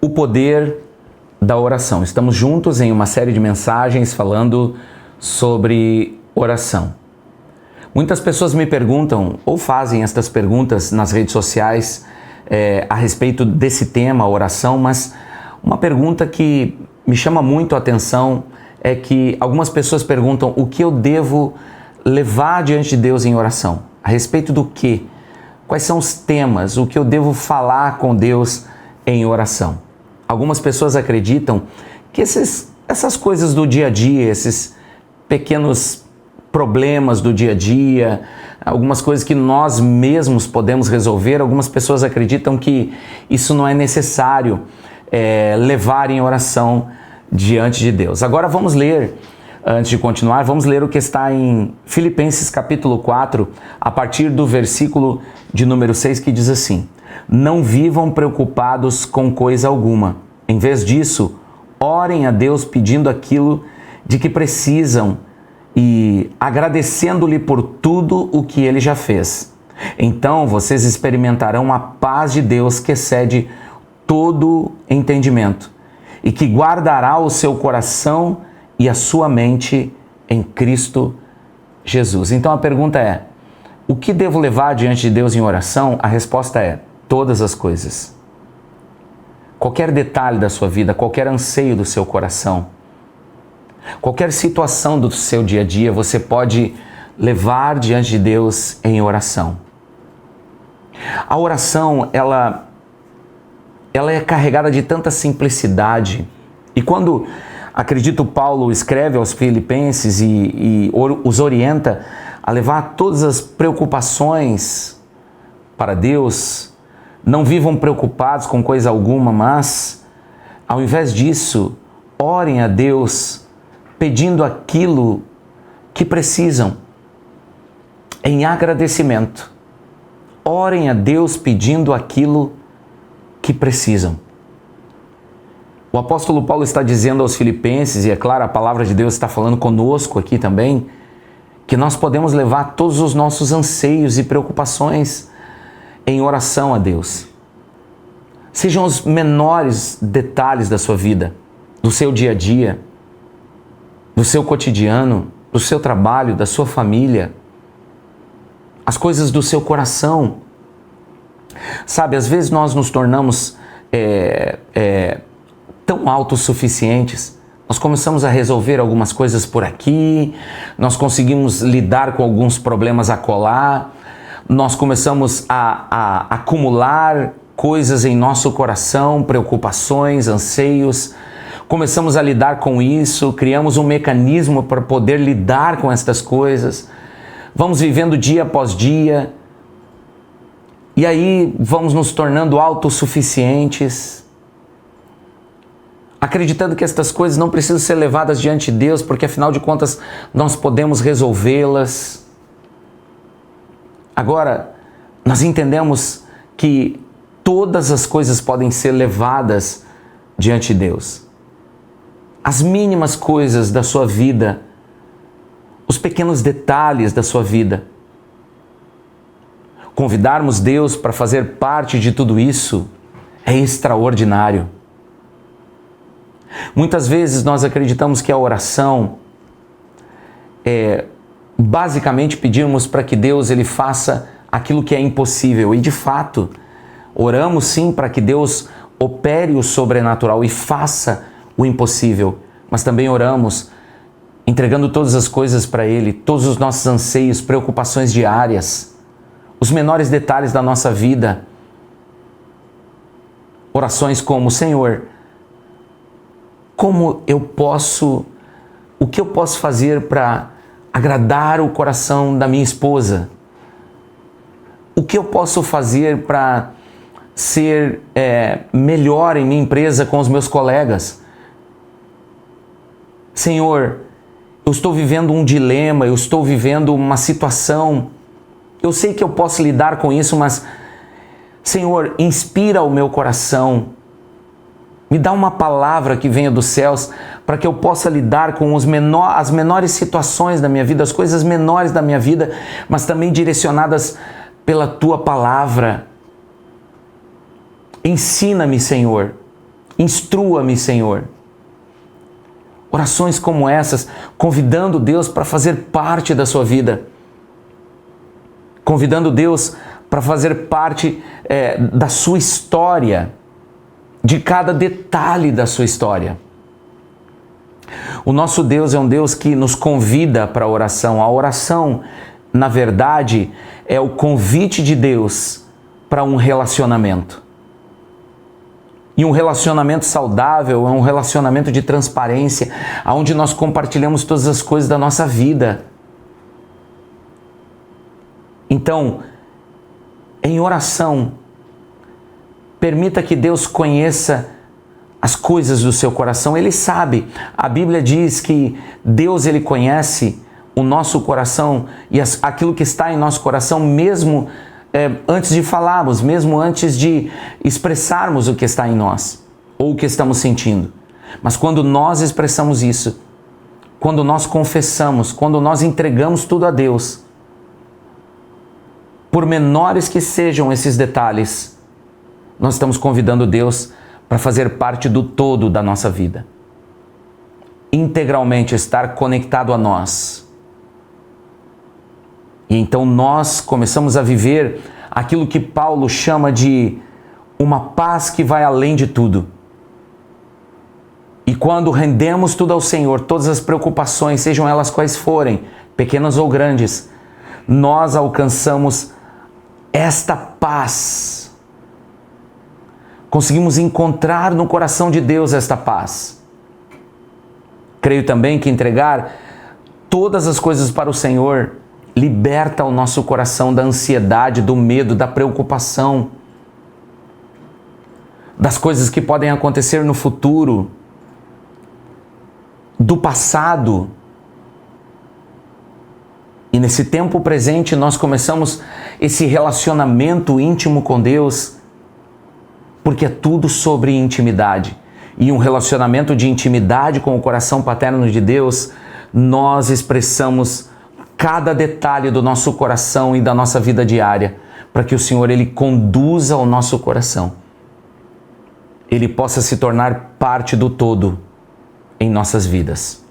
o poder da oração. Estamos juntos em uma série de mensagens falando sobre oração. Muitas pessoas me perguntam ou fazem estas perguntas nas redes sociais a respeito desse tema, oração, mas uma pergunta que me chama muito a atenção é que algumas pessoas perguntam o que eu devo levar diante de Deus em oração. A respeito do quê? Quais são os temas? O que eu devo falar com Deus em oração? Algumas pessoas acreditam que essas coisas do dia a dia, esses pequenos problemas do dia a dia, algumas coisas que nós mesmos podemos resolver, algumas pessoas acreditam que isso não é necessário levar em oração diante de Deus. Agora vamos ler, antes de continuar, vamos ler o que está em Filipenses capítulo 4, a partir do versículo de número 6, que diz assim: não vivam preocupados com coisa alguma. Em vez disso, orem a Deus pedindo aquilo de que precisam e agradecendo-lhe por tudo o que Ele já fez. Então vocês experimentarão a paz de Deus que excede todo entendimento e que guardará o seu coração e a sua mente em Cristo Jesus. Então a pergunta é: o que devo levar diante de Deus em oração? A resposta é: todas as coisas. Qualquer detalhe da sua vida, qualquer anseio do seu coração, qualquer situação do seu dia a dia, você pode levar diante de Deus em oração. A oração, ela é carregada de tanta simplicidade. E quando, acredito, Paulo escreve aos Filipenses e os orienta a levar todas as preocupações para Deus, não vivam preocupados com coisa alguma, mas, ao invés disso, orem a Deus pedindo aquilo que precisam, em agradecimento. Orem a Deus pedindo aquilo que precisam. O apóstolo Paulo está dizendo aos Filipenses, e é claro, a palavra de Deus está falando conosco aqui também, que nós podemos levar todos os nossos anseios e preocupações em oração a Deus. Sejam os menores detalhes da sua vida, do seu dia a dia, do seu cotidiano, do seu trabalho, da sua família, as coisas do seu coração. Sabe, às vezes nós nos tornamos tão autossuficientes, nós começamos a resolver algumas coisas por aqui, nós conseguimos lidar com alguns problemas acolá, nós começamos a acumular coisas em nosso coração, preocupações, anseios, começamos a lidar com isso, criamos um mecanismo para poder lidar com estas coisas, vamos vivendo dia após dia, e aí vamos nos tornando autossuficientes, acreditando que estas coisas não precisam ser levadas diante de Deus, porque afinal de contas nós podemos resolvê-las. Agora, nós entendemos que todas as coisas podem ser levadas diante de Deus. As mínimas coisas da sua vida, os pequenos detalhes da sua vida. Convidarmos Deus para fazer parte de tudo isso é extraordinário. Muitas vezes nós acreditamos que a oração é basicamente pedirmos para que Deus ele faça aquilo que é impossível. E de fato, oramos sim para que Deus opere o sobrenatural e faça o impossível. Mas também oramos entregando todas as coisas para Ele, todos os nossos anseios, preocupações diárias, os menores detalhes da nossa vida. Orações como: Senhor, o que eu posso fazer para agradar o coração da minha esposa? O que eu posso fazer para ser melhor em minha empresa com os meus colegas? Senhor, eu estou vivendo um dilema, eu estou vivendo uma situação, eu sei que eu posso lidar com isso, mas, Senhor, inspira o meu coração, me dá uma palavra que venha dos céus para que eu possa lidar com as menores situações da minha vida, as coisas menores da minha vida, mas também direcionadas pela Tua palavra. Ensina-me, Senhor, Instrua-me, Senhor. Orações como essas, convidando Deus para fazer parte da sua vida. Convidando Deus para fazer parte da sua história, de cada detalhe da sua história. O nosso Deus é um Deus que nos convida para a oração. A oração, na verdade, é o convite de Deus para um relacionamento. E um relacionamento saudável é um relacionamento de transparência, onde nós compartilhamos todas as coisas da nossa vida. Então, em oração, permita que Deus conheça as coisas do seu coração. Ele sabe. A Bíblia diz que Deus, Ele conhece o nosso coração e aquilo que está em nosso coração, mesmo antes de falarmos, mesmo antes de expressarmos o que está em nós, ou o que estamos sentindo. Mas quando nós expressamos isso, quando nós confessamos, quando nós entregamos tudo a Deus, por menores que sejam esses detalhes, nós estamos convidando Deus para fazer parte do todo da nossa vida. Integralmente estar conectado a nós. E então nós começamos a viver aquilo que Paulo chama de uma paz que vai além de tudo. E quando rendemos tudo ao Senhor, todas as preocupações, sejam elas quais forem, pequenas ou grandes, nós alcançamos esta paz. Conseguimos encontrar no coração de Deus esta paz. Creio também que entregar todas as coisas para o Senhor liberta o nosso coração da ansiedade, do medo, da preocupação, das coisas que podem acontecer no futuro, do passado. E nesse tempo presente nós começamos esse relacionamento íntimo com Deus, porque é tudo sobre intimidade. E um relacionamento de intimidade com o coração paterno de Deus, nós expressamos cada detalhe do nosso coração e da nossa vida diária, para que o Senhor, Ele conduza o nosso coração. Ele possa se tornar parte do todo em nossas vidas.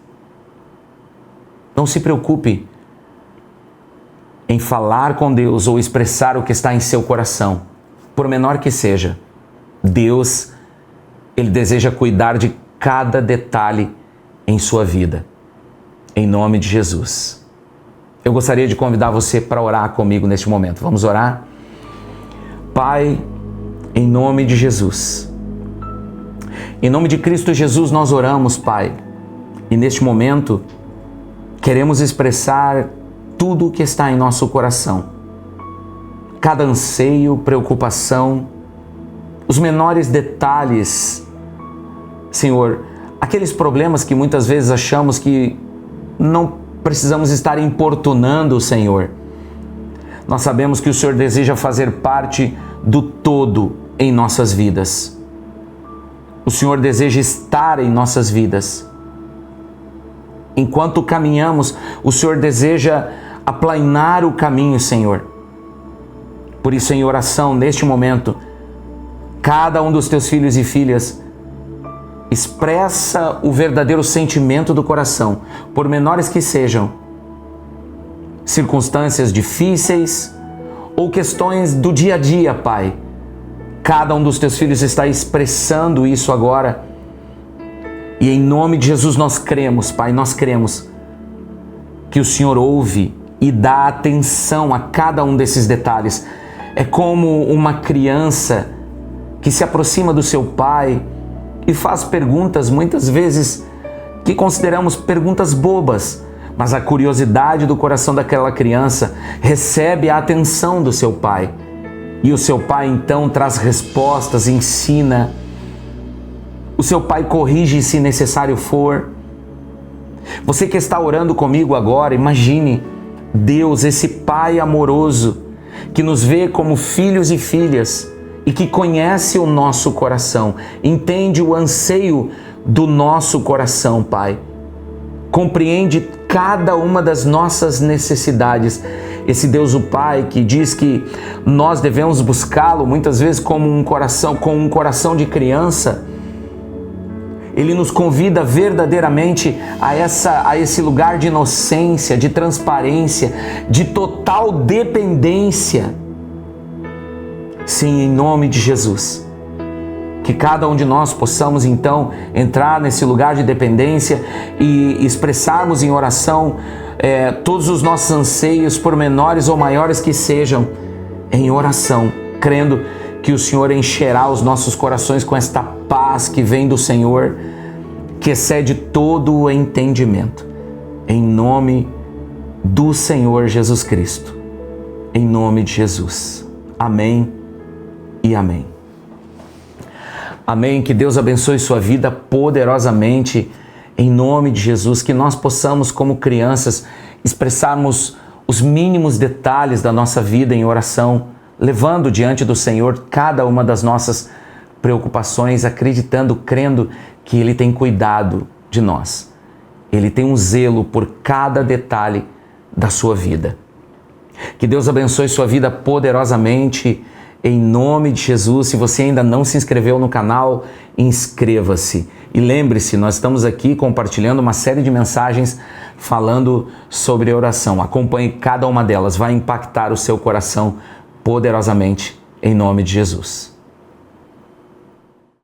Não se preocupe em falar com Deus ou expressar o que está em seu coração, por menor que seja. Deus, Ele deseja cuidar de cada detalhe em sua vida. Em nome de Jesus. Eu gostaria de convidar você para orar comigo neste momento. Vamos orar? Pai, em nome de Jesus. Em nome de Cristo Jesus nós oramos, Pai. E neste momento queremos expressar tudo o que está em nosso coração. Cada anseio, preocupação, os menores detalhes, Senhor, aqueles problemas que muitas vezes achamos que não precisamos estar importunando o Senhor. Nós sabemos que o Senhor deseja fazer parte do todo em nossas vidas. O Senhor deseja estar em nossas vidas. Enquanto caminhamos, o Senhor deseja aplainar o caminho, Senhor. Por isso, em oração, neste momento, cada um dos teus filhos e filhas expressa o verdadeiro sentimento do coração, por menores que sejam, circunstâncias difíceis ou questões do dia a dia, Pai. Cada um dos teus filhos está expressando isso agora. E em nome de Jesus nós cremos, Pai, nós cremos que o Senhor ouve e dá atenção a cada um desses detalhes. É como uma criança que se aproxima do seu pai e faz perguntas, muitas vezes, que consideramos perguntas bobas, mas a curiosidade do coração daquela criança recebe a atenção do seu pai. E o seu pai, então, traz respostas, ensina. O seu pai corrige se necessário for. Você que está orando comigo agora, imagine Deus, esse Pai amoroso, que nos vê como filhos e filhas, e que conhece o nosso coração, entende o anseio do nosso coração, Pai. Compreende cada uma das nossas necessidades. Esse Deus, o Pai, que diz que nós devemos buscá-lo muitas vezes como com um coração de criança, Ele nos convida verdadeiramente a esse lugar de inocência, de transparência, de total dependência. Sim, em nome de Jesus. Que cada um de nós possamos então entrar nesse lugar de dependência e expressarmos em oração todos os nossos anseios, por menores ou maiores que sejam, em oração, crendo que o Senhor encherá os nossos corações com esta paz que vem do Senhor, que excede todo o entendimento. Em nome do Senhor Jesus Cristo. Em nome de Jesus. Amém e amém. Amém. Que Deus abençoe sua vida poderosamente. Em nome de Jesus. Que nós possamos, como crianças, expressarmos os mínimos detalhes da nossa vida em oração, levando diante do Senhor cada uma das nossas preocupações, acreditando, crendo que Ele tem cuidado de nós. Ele tem um zelo por cada detalhe da sua vida. Que Deus abençoe sua vida poderosamente, em nome de Jesus. Se você ainda não se inscreveu no canal, inscreva-se. E lembre-se, nós estamos aqui compartilhando uma série de mensagens falando sobre oração. Acompanhe cada uma delas, vai impactar o seu coração poderosamente, em nome de Jesus.